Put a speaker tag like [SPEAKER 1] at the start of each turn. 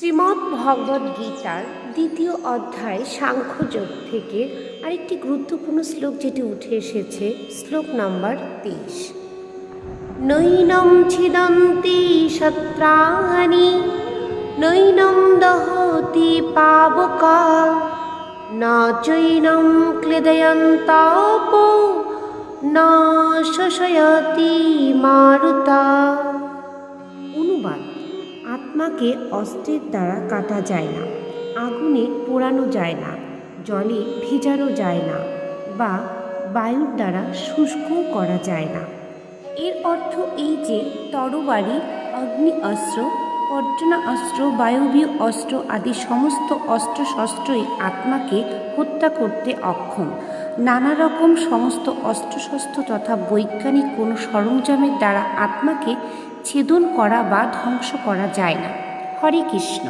[SPEAKER 1] শ্রীমদ্ ভগবদ্ গীতার দ্বিতীয় অধ্যায় সাংখ্যযোগ থেকে আরেকটি গুরুত্বপূর্ণ শ্লোক যেটি উঠে এসেছে, শ্লোক নাম্বার 23। নৈনম ছিদন্তি শত্রাণি নৈনম দহতি পাবকা না চৈনম ক্লেদয়ন্তাপো না শোষয়তি মারুতা। অনুবাদ: আত্মাকে অস্ত্রের দ্বারা কাটা যায় না, আগুনে পোড়ানো যায় না, জলে ভেজানো যায় না বা বায়ুর দ্বারা শুষ্কও করা যায় না। এর অর্থ এই যে তরবারি, অগ্নি অস্ত্র, পর্জনা অস্ত্র, বায়বীয় অস্ত্র আদি সমস্ত অস্ত্রশস্ত্রই আত্মাকে হত্যা করতে অক্ষম। নানা রকম সমস্ত অস্ত্রশস্ত্র তথা বৈজ্ঞানিক কোনো সরঞ্জামের দ্বারা আত্মাকে ছেদন করা বা ধ্বংস করা যায় না। হরে কৃষ্ণ।